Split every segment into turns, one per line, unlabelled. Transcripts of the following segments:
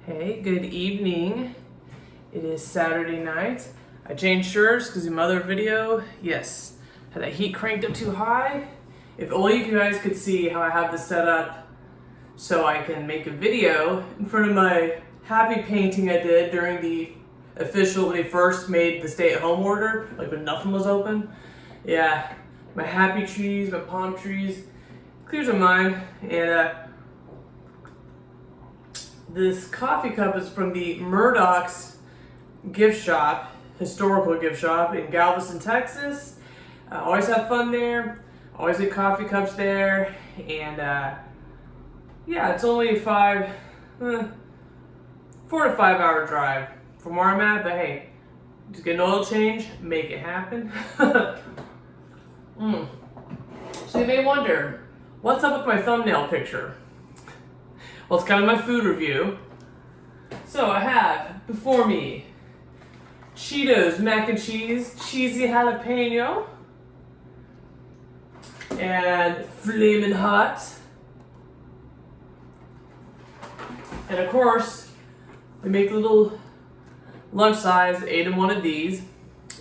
Hey, good evening. It is Saturday night. I changed shirts because in my other video, yes, had that heat cranked up too high. If only you guys could see how I have this set up so I can make a video in front of my happy painting I did during the official, when they first made the stay-at-home order, like when nothing was open. Yeah, my happy trees, my palm trees, clears my mind. And this coffee cup is from the Murdoch's gift shop, historical gift shop in Galveston, Texas. I always have fun there. Always get coffee cups there. And yeah, it's only 4 to 5 hour drive from where I'm at. But hey, just get an oil change, make it happen. So you may wonder, what's up with my thumbnail picture? Well, it's kind of my food review. So I have before me Cheetos Mac and Cheese, cheesy jalapeno, and flaming hot. And of course, we make little lunch size, Aiden wanted these.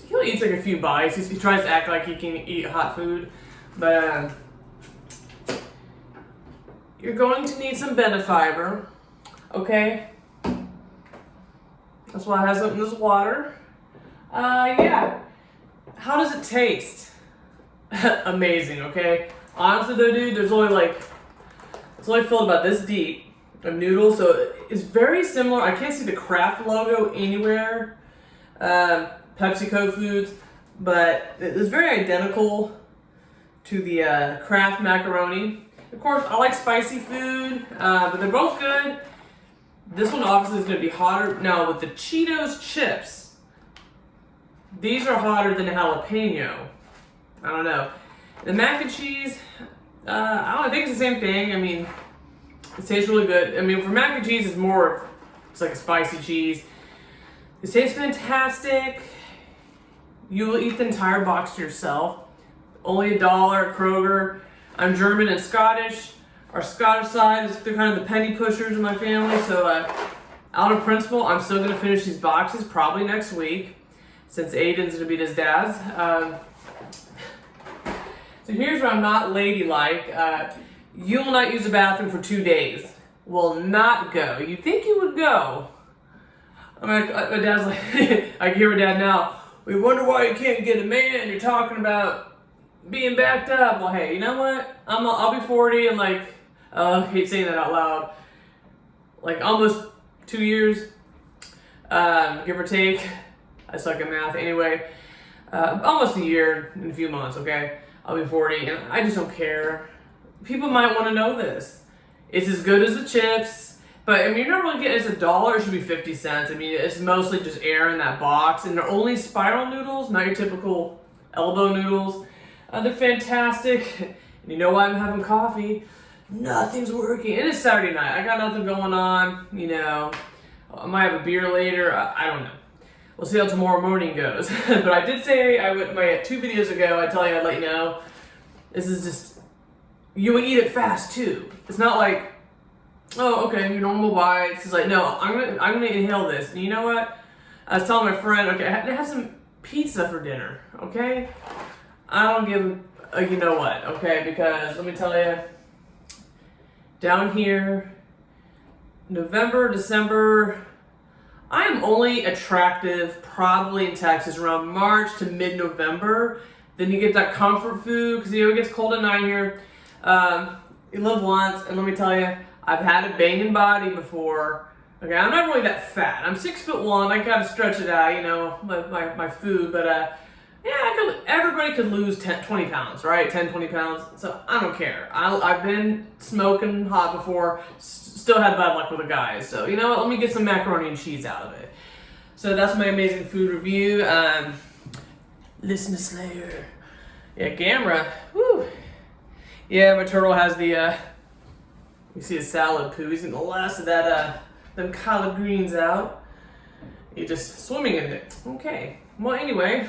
He'll eat like a few bites. He tries to act like he can eat hot food, but you're going to need some benefiber, okay? That's why I have something in this water. Yeah. How does it taste? Amazing, okay? Honestly though, dude, it's only filled about this deep of noodles, so it's very similar. I can't see the Kraft logo anywhere. PepsiCo Foods, but it's very identical to the Kraft macaroni. Of course, I like spicy food, but they're both good. This one obviously is going to be hotter. Now, with the Cheetos chips, these are hotter than the jalapeno. I don't know. The mac and cheese, I think it's the same thing. I mean, it tastes really good. I mean, for mac and cheese, it's like a spicy cheese. It tastes fantastic. You will eat the entire box to yourself. Only $1 at Kroger. I'm German and Scottish. Our Scottish side they're kind of the penny pushers in my family, so out of principle, I'm still gonna finish these boxes probably next week, since Aiden's gonna be at his dad's. So here's where I'm not ladylike. You will not use the bathroom for 2 days. Will not go. You think you would go? My dad's like, I can hear my dad now. We wonder why you can't get a man. You're talking about being backed up. Well, hey, you know what? I'll be 40 and I hate saying that out loud. Like almost 2 years, give or take. I suck at math anyway. Almost a year in a few months. Okay, I'll be 40, and I just don't care. People might want to know this. It's as good as the chips, but I mean, you're not really getting. It's $1. It should be 50 cents. I mean, it's mostly just air in that box, and they're only spiral noodles, not your typical elbow noodles. They're fantastic. And you know why I'm having coffee? Nothing's working. It is Saturday night. I got nothing going on. You know, I might have a beer later. I don't know. We'll see how tomorrow morning goes. But I did say my 2 videos ago, I'd let you know. This is just, you will eat it fast too. It's not like, oh, okay, your normal bites. It's like, no, I'm gonna inhale this. And you know what? I was telling my friend, okay, I had some pizza for dinner, okay? I don't give a you know what, okay? Because let me tell you, down here, November, December, I am only attractive probably in Texas around March to mid-November. Then you get that comfort food because it gets cold at night here. You live once, and let me tell you, I've had a banging body before. Okay, I'm not really that fat. I'm 6'1". I gotta stretch it out, you know, my food, but yeah, everybody could lose 20 pounds, right? 10, 20 pounds. So I don't care. I've been smoking hot before, still had bad luck with the guys. So you know what? Let me get some macaroni and cheese out of it. So that's my amazing food review. Listen to Slayer. Yeah, Gamera. Woo. Yeah, my turtle has the, you see his salad poo. He's getting the last of that, them collard greens out. He's just swimming in it. Okay. Well, anyway.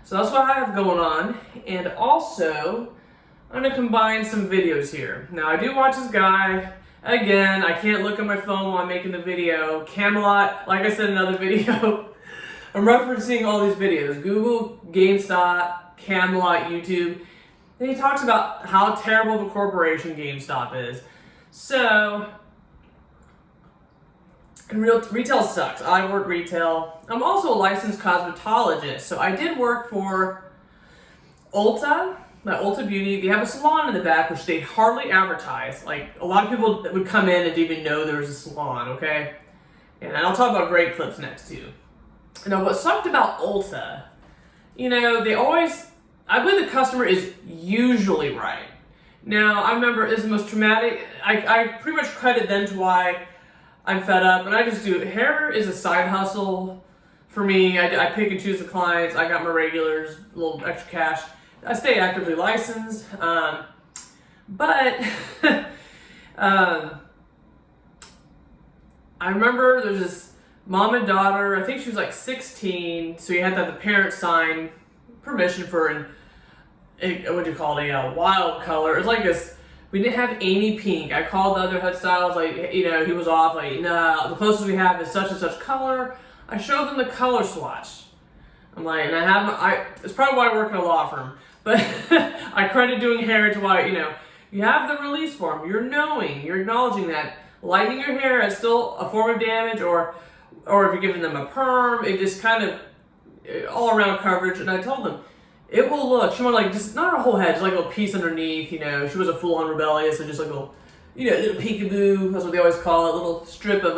So that's what I have going on, and also I'm gonna combine some videos here. Now I do watch this guy, Again, I can't look at my phone while I'm making the video. Camelot, like I said in another video, I'm referencing all these videos. Google, GameStop, Camelot, YouTube. And he talks about how terrible of a corporation GameStop is. So, retail sucks. I work retail. I'm also a licensed cosmetologist. So I did work for Ulta. Ulta Beauty, they have a salon in the back, which they hardly advertise. Like, a lot of people that would come in and didn't even know there was a salon, okay? And I'll talk about great clips next too. Now, what sucked about Ulta, they always, I believe the customer is usually right. Now, I remember it's the most traumatic, I pretty much credit them to why I'm fed up, and I just do, hair is a side hustle for me. I pick and choose the clients, I got my regulars, a little extra cash. I stay actively licensed, but I remember there's this mom and daughter, I think she was like 16, so you had to have the parents sign permission for a wild color. It was like this, we didn't have any pink. I called the other hairstyles, he was off, nah, the closest we have is such and such color. I showed them the color swatch. I'm like, and it's probably why I work in a law firm. But I credit doing hair to why, you have the release form. You're acknowledging that lightening your hair is still a form of damage, or if you're giving them a perm, it just kind of all around coverage. And I told them, it will look, she wanted just not her whole head, just like a little piece underneath, she was a full-on rebellious, so just like a little, little peekaboo, that's what they always call it, a little strip of,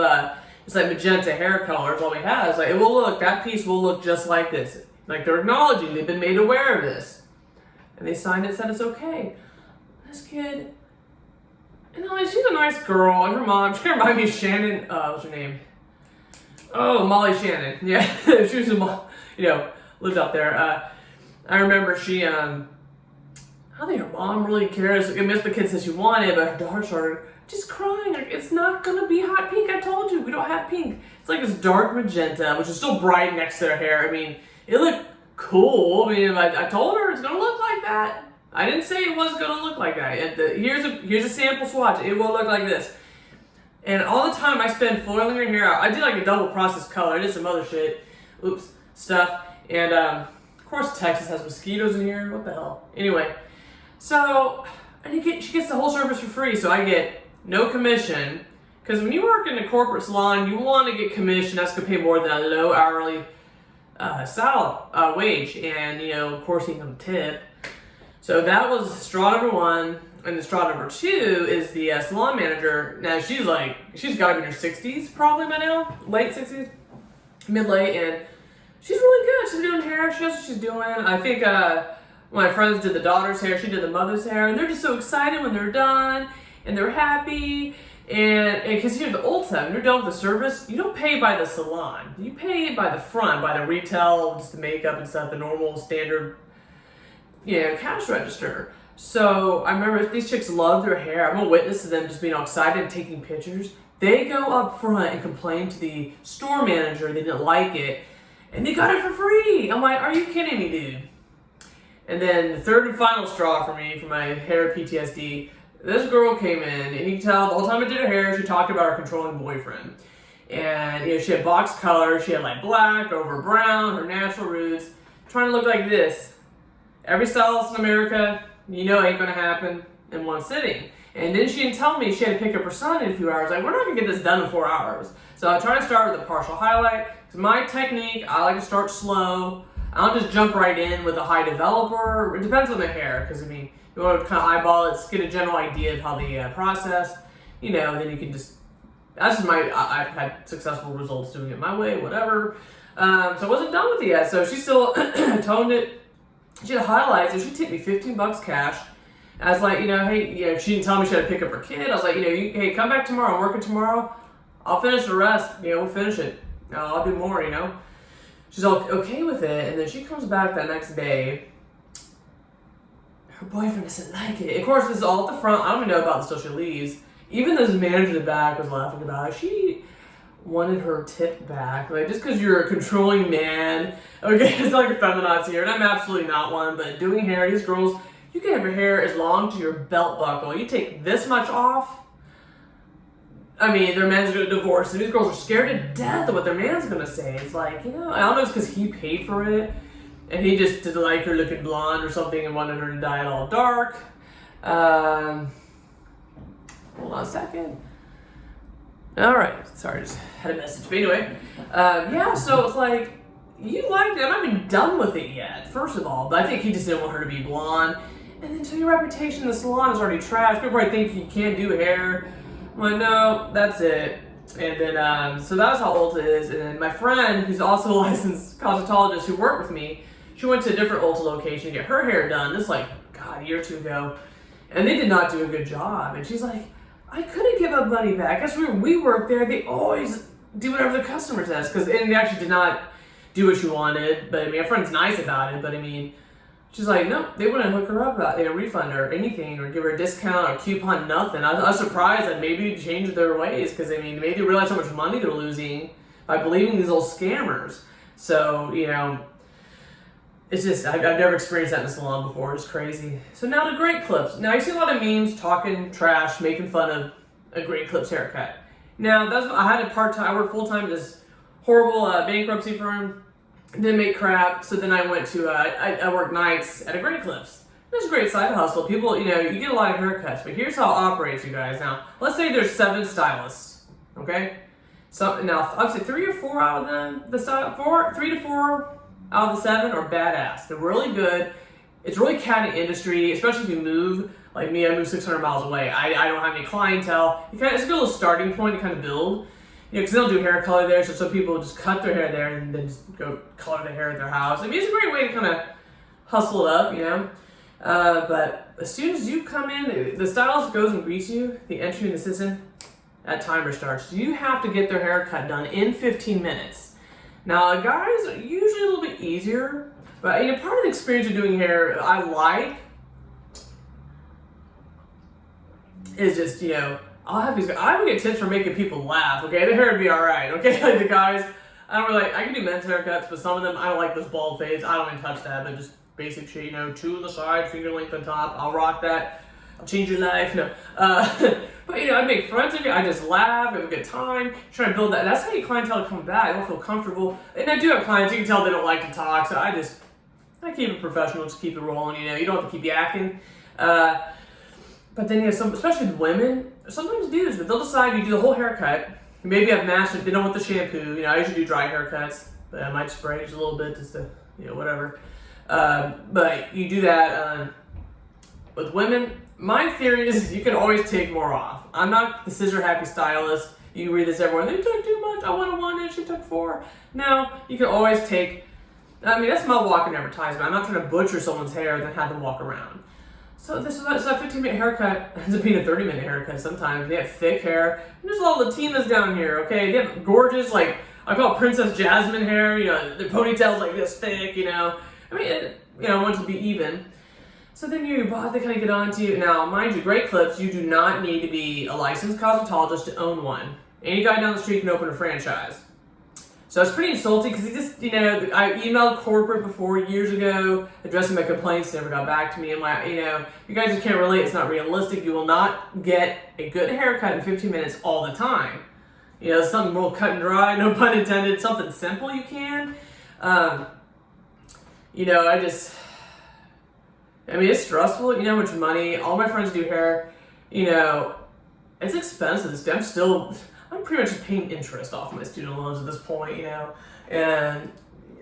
it's like magenta hair color is all we have. It's like, that piece will look just like this. Like, they're acknowledging, they've been made aware of this. And they signed it, said it's okay. This kid, she's a nice girl, and her mom, she kind of reminded me of Shannon, what's her name? Oh, Molly Shannon. Yeah, she was lived out there. I remember she, I don't think her mom really cares. I mean, the kid said she wanted, but her daughter started just crying. Like, it's not gonna be hot pink. I told you, we don't have pink. It's like this dark magenta, which is still bright next to their hair. I mean, it looked cool. I mean, I told her it's gonna look like that. I didn't say it was gonna look like that. Here's a sample swatch. It will look like this. And all the time I spend foiling her hair out. I did like a double process color. I did some other stuff. And of course Texas has mosquitoes in here. What the hell? Anyway, so she gets the whole service for free. So I get no commission. Because when you work in a corporate salon, you want to get commission. That's gonna pay more than a low hourly wage, and of course you can tip. So that was straw number one, and the straw number two is the salon manager. Now she's got to be in her 60s probably by now, late 60s, mid-late, and she's really good. She's doing hair, she knows what she's doing. I think my friends did the daughter's hair, she did the mother's hair, and they're just so excited when they're done, and they're happy. And because you're the Ulta, when you're done with the service, you don't pay by the salon. You pay by the front, by the retail, just the makeup and stuff, the normal standard, cash register. So I remember these chicks love their hair. I'm a witness to them just being all excited and taking pictures. They go up front and complain to the store manager they didn't like it, and they got it for free. I'm like, are you kidding me, dude? And then the third and final straw for me, for my hair PTSD, this girl came in, and you can tell the whole time I did her hair, she talked about her controlling boyfriend. And, she had box color, she had black over brown, her natural roots, trying to look like this. Every stylist in America, ain't gonna happen in one sitting. And then she didn't tell me she had to pick up her son in a few hours. Like, we're not gonna get this done in 4 hours. So I try to start with a partial highlight. Because my technique, I like to start slow. I don't just jump right in with a high developer. It depends on the hair, because you want to kind of eyeball it, get a general idea of how the process, then you can just, I've had successful results doing it my way, whatever. So I wasn't done with it yet. So she still toned it. She had highlights, and she tipped me $15 cash. I was like, hey, she didn't tell me she had to pick up her kid. I was like, hey, come back tomorrow. I'm working tomorrow. I'll finish the rest. We'll finish it. I'll do more, She's all okay with it. And then she comes back that next day. Her boyfriend doesn't like it. Of course, this is all at the front. I don't even know about this till she leaves. Even this manager in the back was laughing about it. She wanted her tip back. Just because you're a controlling man. Okay, it's like a feminazi here. And I'm absolutely not one. But doing hair, these girls, you can have your hair as long to your belt buckle. You take this much off, I mean, their man's gonna divorce, and these girls are scared to death of what their man's gonna say. It's like, I don't know, it's because he paid for it, and he just didn't like her looking blonde or something and wanted her to dye it all dark. Hold on a second. All right, sorry, just had a message. But anyway, yeah, so it's like, you liked it. I'm not even done with it yet, first of all, but I think he just didn't want her to be blonde. And then, so your reputation in the salon is already trashed. People probably think you can't do hair. I'm like, no, that's it. And then, so that's how Ulta is. And then my friend, who's also a licensed cosmetologist who worked with me, she went to a different Ulta location to get her hair done. This is like, God, a year or two ago. And they did not do a good job. And she's like, I couldn't give up money back. That's where we work there. They always do whatever the customer says. And they actually did not do what she wanted. But I mean, my friend's nice about it. But I mean, she's like, no, they wouldn't hook her up about refund her or anything or give her a discount or coupon, nothing. I was surprised that maybe changed their ways because, I mean, maybe they realize how much money they're losing by believing these old scammers. So, it's just, I've never experienced that in a salon before. It's crazy. So now the Great Clips. Now, I see a lot of memes talking trash, making fun of a Great Clips haircut. Now, I had a part-time, I worked full-time at this horrible bankruptcy firm. Didn't make crap, so then I went to, I worked nights at a Great Clips. It was a great side hustle. People, you get a lot of haircuts, but here's how it operates, you guys. Now, let's say there's 7 stylists, okay? So, now, I'd say 3 or 4 out of them, 3 to 4 out of the 7 are badass. They're really good. It's really catty industry, especially if you move. Like me, I moved 600 miles away. I don't have any clientele. It's a good little starting point to kind of build. Because they don't do hair color there, so some people just cut their hair there and then just go color their hair at their house. I mean, it's a great way to kind of hustle it up, But as soon as you come in, the stylist goes and greets you, the entry and assistant, that timer starts. You have to get their haircut done in 15 minutes. Now, guys are usually a little bit easier, but part of the experience of doing hair I like is just, I would get tips for making people laugh, okay? The hair would be alright, okay? Like the guys, I can do men's haircuts, but some of them, I don't like this bald fades. I don't even touch that, but just basic shit, 2 on the side, finger length on top. I'll rock that. I'll change your life. No. But, I make friends with you. I just laugh, have a good time, try to build that. That's how you clientele come back. They don't feel comfortable. And I do have clients, you can tell they don't like to talk, so I keep it professional, just keep it rolling, you don't have to keep yakking. But then especially with women, sometimes dudes, but they'll decide you do the whole haircut. Maybe I've mastered, they don't want the shampoo. I usually do dry haircuts, but I might spray just a little bit just to, whatever. But you do that with women. My theory is you can always take more off. I'm not the scissor happy stylist. You read this everywhere. They took too much. I wanted 1 inch. She took 4. No, you can always take. That's my walking advertisement. I'm not trying to butcher someone's hair and then have them walk around. So this is a 15-minute haircut ends up being a 30-minute haircut sometimes. They have thick hair. And there's a lot of Latinas down here, okay? They have gorgeous, I call it Princess Jasmine hair. Their ponytails like this thick, want it to be even. So then they kind of get onto you. Now, mind you, Great Clips, you do not need to be a licensed cosmetologist to own one. Any guy down the street can open a franchise. So it's pretty insulting because he just, I emailed corporate before years ago addressing my complaints, never got back to me. I'm like, you guys just can't relate. It's not realistic. You will not get a good haircut in 15 minutes all the time. Something real cut and dry, no pun intended, something simple you can. It's stressful. How much money. All my friends do hair. It's expensive. I'm pretty much just paying interest off my student loans at this point, and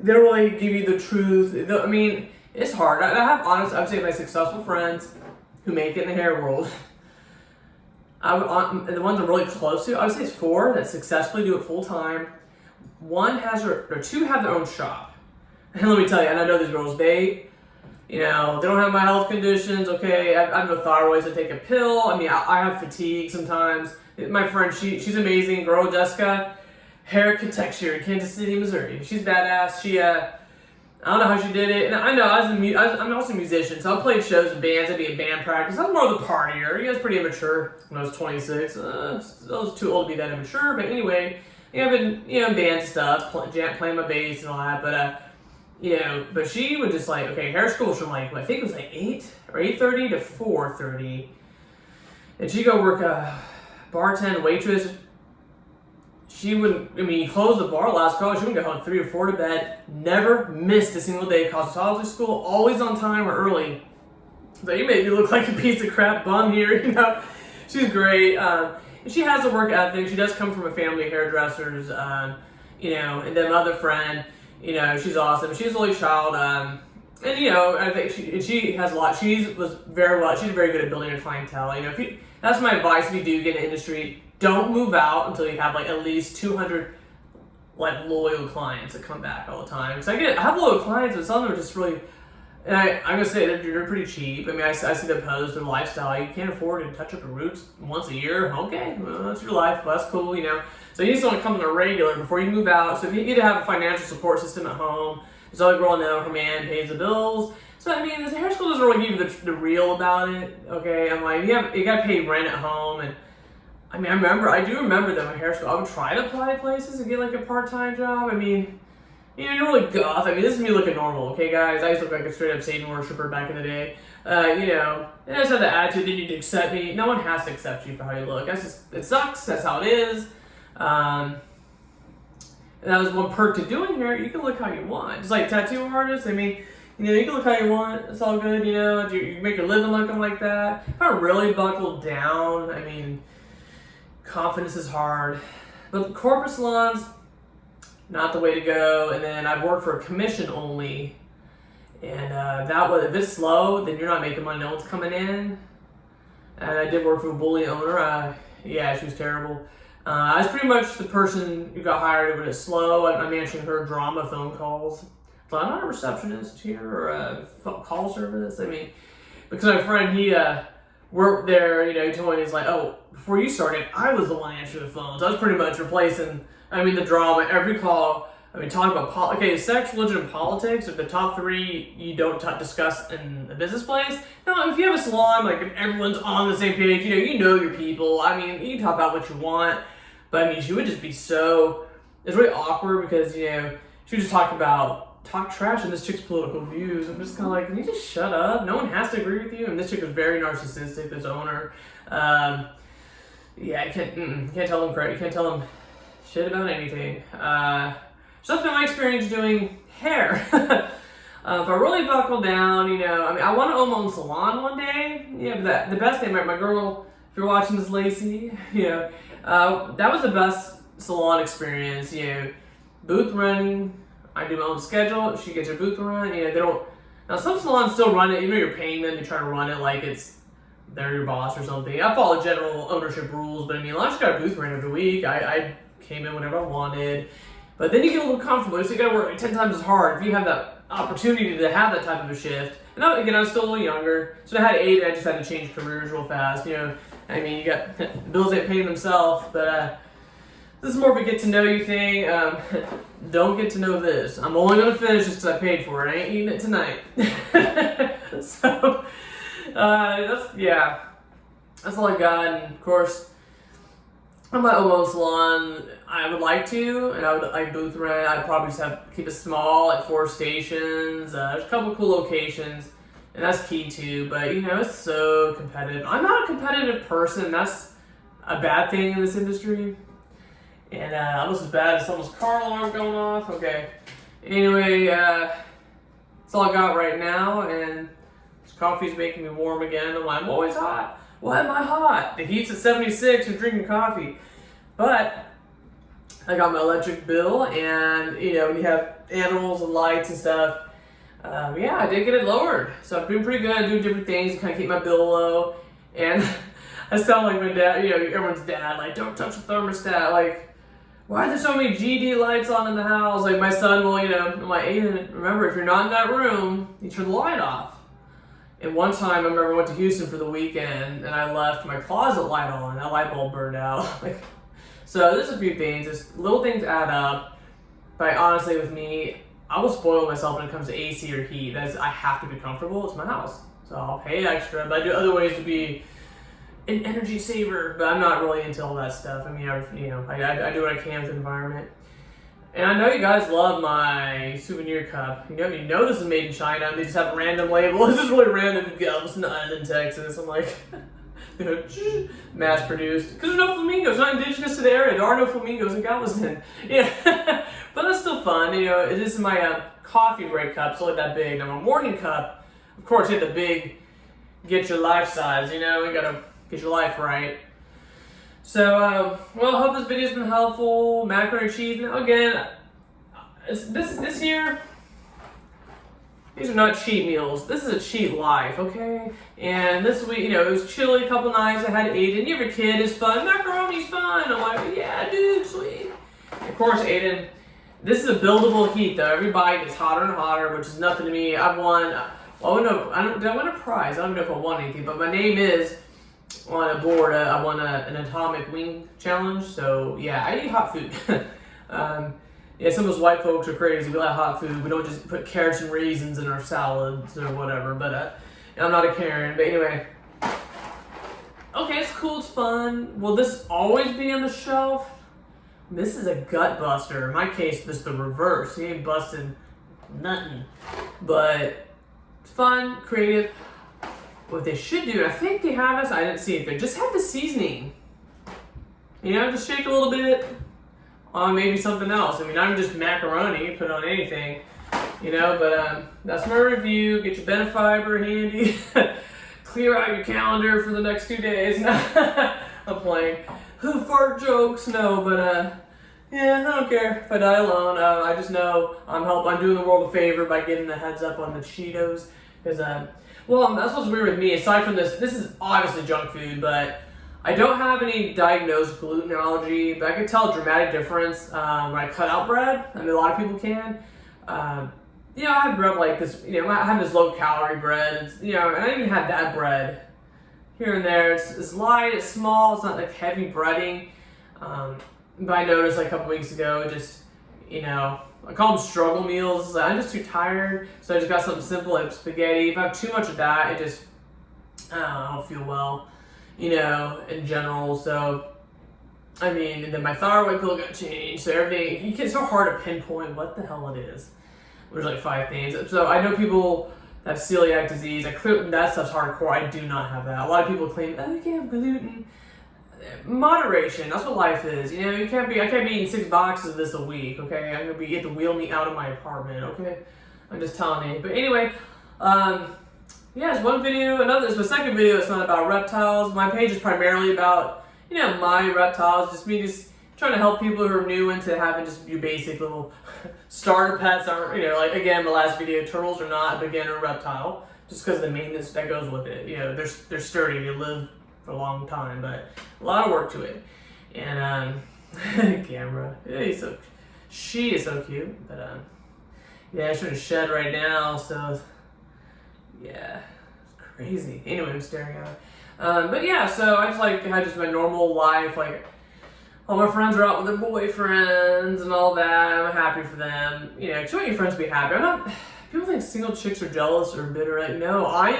they don't really give you the truth. It's hard. I'd say my successful friends who make it in the hair world, the ones I'm really close to, I would say it's 4 that successfully do it full time. 2 have their own shop. And let me tell you, and I know these girls, they don't have my health conditions, okay? I have no thyroid, so I take a pill. I have fatigue sometimes. My friend, she's amazing, girl Jessica, hair architecture in Kansas City, Missouri. She's badass. I don't know how she did it. And I know I'm also a musician, so I played shows in bands. I'd be at band practice. I was more of the partier. I was pretty immature when I was 26. I was too old to be that immature. But anyway, I've been in band stuff, playing my bass and all that. But but she would just hair school was from I think it was 8 or 8:30 to 4:30, and she'd go work bartend, waitress, she wouldn't, I mean, you closed the bar last call, she wouldn't go home 3 or 4 to bed, never missed a single day of cosmetology school, always on time or early. So you made me look like a piece of crap bum here, you know. She's great. And she has a work ethic. She does come from a family of hairdressers, you know, and then my other friend, you know, she's awesome. She's an only child, and you know, I think she has a lot. She's very good at building a clientele. You know, that's my advice if you do get in the industry. Don't move out until you have like at least 200 like loyal clients that come back all the time. Because I have loyal clients, but some of them are just really. And I'm gonna say they're pretty cheap. I mean, I see them post their lifestyle. You can't afford to touch up your roots once a year. Okay, well, that's your life. Well, that's cool, you know. So you need someone to come in a regular before you move out. So if you need to have a financial support system at home, there's other girl I know, her man pays the bills. So I mean, this hair school doesn't really give you the real about it. Okay, I'm like, you gotta pay rent at home, and I mean, I do remember that my hair school. I would try to apply to places and get like a part-time job. I mean. You know, you're really goth. I mean, this is me looking normal, okay, guys? I used to look like a straight-up Satan worshiper back in the day. You know, and I just have the attitude they need to accept me. No one has to accept you for how you look. It sucks. That's how it is. And that was one perk to doing here. You can look how you want. Just like tattoo artists. I mean, you know, you can look how you want. It's all good, you know. You make your living looking like that. If I really buckled down, I mean, confidence is hard. But corporate salons, not the way to go. And then I've worked for a commission only, and that was, if it's slow, then you're not making money. No one's coming in. And I did work for a bully owner. Yeah, she was terrible. I was pretty much the person who got hired when it's slow. I'm answering her drama phone calls. So I'm not a receptionist here or a call service. I mean, because my friend, he worked there, you know, he told me, he's like, oh, before you started, I was the one answering the phones. I was pretty much replacing, I mean, the drama, every call. I mean, talking about, sex, religion, and politics are the top three you don't discuss in a business place. Now, if you have a salon, like, if everyone's on the same page, you know your people. I mean, you can talk about what you want, but, I mean, she would just be so, it's really awkward because, you know, she would just talk trash on this chick's political views. I'm just kind of like, can you just shut up? No one has to agree with you. And this chick was very narcissistic, this owner. Yeah, you can't tell them credit. You can't tell them shit about anything. So that's been my experience doing hair. If I really buckle down, you know, I mean, I want to own my own salon one day. Yeah, but the best thing, my girl, if you're watching this, Lacey, you know, that was the best salon experience. You know, booth running. I do my own schedule. She gets her booth run. You know, they don't. Now some salons still run it. Even though you're paying them, they try to run it like they're your boss or something. I follow general ownership rules, but I mean, I just got a booth run every week. I came in whenever I wanted. But then you get a little comfortable, so you gotta work 10 times as hard if you have that opportunity to have that type of a shift. And again, I was still a little younger, so I had 8, I just had to change careers real fast, you know. I mean, you got, the bills ain't paying themselves, but this is more of a get to know you thing. Don't get to know this. I'm only gonna finish this because I paid for it. I ain't eating it tonight. So, that's all I got, and of course, I'm my own salon. I would like to, and I would like booth rent. I'd probably just keep it small, like 4 stations. There's a couple cool locations, and that's key too. But you know, it's so competitive. I'm not a competitive person. That's a bad thing in this industry. And almost as bad as someone's car alarm going off. Okay. Anyway, that's all I got right now, and this coffee's making me warm again. I'm always hot. Why am I hot? The heat's at 76 and drinking coffee. But I got my electric bill, and you know, when you have animals and lights and stuff, yeah, I did get it lowered. So I've been pretty good at doing different things to kind of keep my bill low. And I sound like my dad, you know, everyone's dad, like, don't touch the thermostat. Like, why are there so many GD lights on in the house? Like, my son will, you know, I'm like, Aiden, remember, if you're not in that room, you turn the light off. And one time, I remember I went to Houston for the weekend, and I left my closet light on. That light bulb burned out. So there's a few things. Just little things add up. But honestly, with me, I will spoil myself when it comes to AC or heat. I have to be comfortable. It's my house, so I'll pay extra. But I do other ways to be an energy saver. But I'm not really into all that stuff. I mean, I do what I can with the environment. And I know you guys love my souvenir cup. You know this is made in China. They just have a random label. This is really random in Galveston Island, Texas. I'm like, mass produced. Because there's no flamingos, not indigenous to the area. There are no flamingos in Galveston. Yeah, but that's still fun. You know, this is my coffee break cup. It's only that big. Now my morning cup, of course, you have the big, get your life size. You know, you gotta get your life right. So, well, I hope this video's been helpful. Macaroni and cheese. Now again, this year. These are not cheat meals. This is a cheat life, okay? And this week, you know, it was chilly a couple nights. I had Aiden. You have a kid, it's fun. Macaroni's fun. I'm like, yeah, dude, sweet. Of course, Aiden, this is a buildable heat, though. Every bite gets hotter and hotter, which is nothing to me. I've won, well, did I win a prize? I don't know if I won anything, but my name is on a board. I won an atomic wing challenge, so yeah, I eat hot food. Yeah, some of us white folks are crazy. We like hot food. We don't just put carrots and raisins in our salads or whatever. But I'm not a Karen. But anyway, okay, it's cool. It's fun. Will this always be on the shelf? This is a gut buster. In my case, this is the reverse. He ain't busting nothing. But it's fun, creative. What they should do, I think they have this. I didn't see it there. Just have the seasoning. You know, just shake a little bit. On maybe something else. I mean, I'm just macaroni, put on anything, you know, but that's my review. Get your Benefiber handy. Clear out your calendar for the next 2 days. I'm playing. Fart jokes, no, but yeah, I don't care if I die alone. I just know I'm doing the world a favor by getting the heads up on the Cheetos. Because, well, that's what's weird with me. Aside from this is obviously junk food, but I don't have any diagnosed gluten allergy, but I can tell a dramatic difference when I cut out bread. I mean, a lot of people can. You know, I have bread like this, you know, I have this low calorie bread, you know, and I even had that bread here and there. It's light, it's small, it's not like heavy breading. But I noticed like a couple weeks ago, just, you know, I call them struggle meals. I'm just too tired, so I just got something simple like spaghetti. If I have too much of that, it just, I don't feel well. You know, in general, so, I mean, and then my thyroid pill got changed, so everything, it's so hard to pinpoint what the hell it is. There's like 5 things. So I know people that have celiac disease, that stuff's hardcore. I do not have that. A lot of people claim, oh, you can't have gluten. Moderation, that's what life is. You know, I can't be eating 6 boxes of this a week, okay? I'm gonna be, you have to wheel me out of my apartment, okay? I'm just telling you. But anyway, yeah, it's one video, it's my second video. It's not about reptiles. My page is primarily about, you know, my reptiles. Just me trying to help people who are new into having just your basic little starter pets. Aren't, you know, like again, my last video, turtles are not a beginner reptile, just because of the maintenance that goes with it. You know, they're sturdy. They live for a long time, but a lot of work to it. And camera, yeah, she is so cute. But yeah, she's in a shed right now, so. Yeah, it's crazy. Anyway, I'm staring at it. But yeah, so I had just my normal life. Like, all my friends are out with their boyfriends and all that. I'm happy for them. You know, 'cause you want your friends to be happy. People think single chicks are jealous or bitter. Like, no, I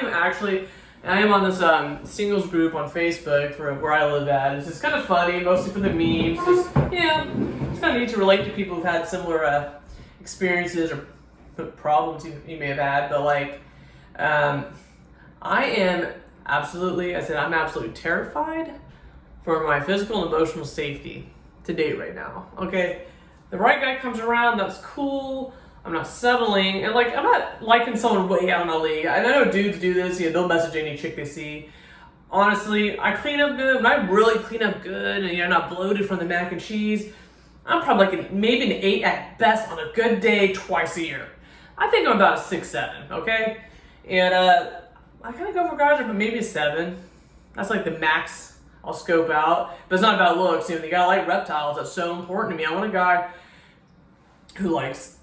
am on this singles group on Facebook for where I live at. It's just kind of funny, mostly for the memes. Just, yeah, it's kind of neat to relate to people who've had similar experiences or problems you may have had. But like, I'm absolutely terrified for my physical and emotional safety to date right now. Okay, the right guy comes around, that's cool. I'm not settling, and like I'm not liking someone way out of my league. I know dudes do this. You know, they'll message any chick they see. Honestly, I clean up good. When I really clean up good, and you're not bloated from the mac and cheese, I'm probably like maybe an 8 at best on a good day twice a year. I think I'm about a 6, 7. Okay. And I kind of go for guys, but maybe a 7. That's like the max I'll scope out. But it's not about looks. You know, you gotta like reptiles. That's so important to me. I want a guy who likes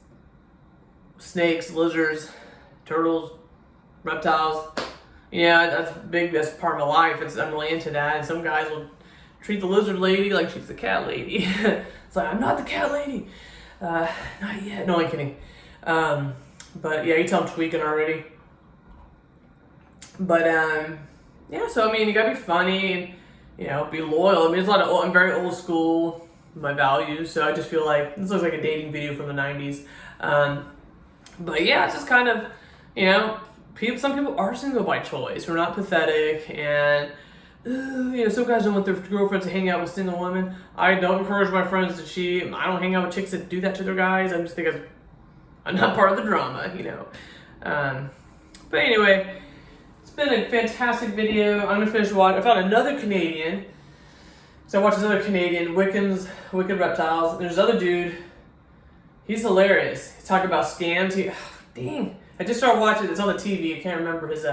snakes, lizards, turtles, reptiles. Yeah, that's big. That's part of my life. I'm really into that. And some guys will treat the lizard lady like she's the cat lady. It's like, I'm not the cat lady. Not yet. No, I'm kidding. But yeah, you tell I'm tweaking already. But yeah, so I mean, you gotta be funny and, you know, be loyal. I mean, I'm very old school, my values, so I just feel like this looks like a dating video from the 90s. But yeah, it's just kind of, you know, some people are single by choice. We're not pathetic, and Some guys don't want their girlfriends to hang out with single women. I don't encourage my friends to cheat. I don't hang out with chicks that do that to their guys. I just think I'm not part of the drama, But anyway, it's been a fantastic video. I'm gonna finish watching. I found another Canadian. So I watched this other Canadian, Wicked Reptiles. And there's this other dude. He's hilarious. He's talking about scams. Dang. I just started watching it. It's on the TV. I can't remember his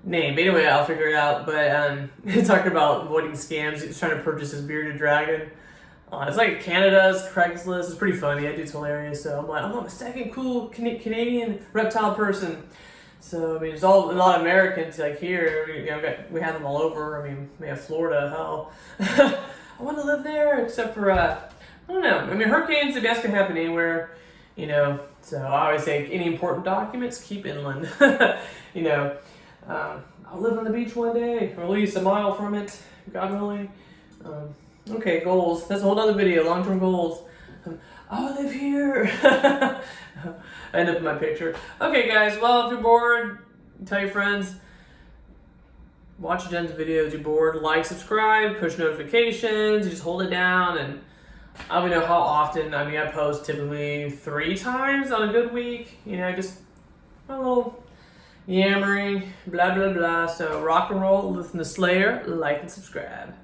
name. But anyway, I'll figure it out. But he's talking about avoiding scams. He's trying to purchase his bearded dragon. It's like Canada's Craigslist. It's pretty funny. That dude's hilarious. So I'm like, I'm a second cool Canadian reptile person. So I mean, there's a lot of Americans like here. We have them all over. I mean, we have Florida. Hell, I want to live there, except for I don't know. I mean, hurricanes, the best can happen anywhere. So I always say any important documents, keep inland. I'll live on the beach one day, or at least a mile from it, God willing. Okay, goals. That's a whole other video, long-term goals. I'll live here. I end up in my picture. Okay, guys, well, if you're bored, tell your friends. Watch Jen's videos, you're bored. Like, subscribe, push notifications. You just hold it down, and I don't know how often. I mean, I post typically 3 times on a good week. Just a little yammering, blah, blah, blah. So rock and roll, listen to Slayer, like and subscribe.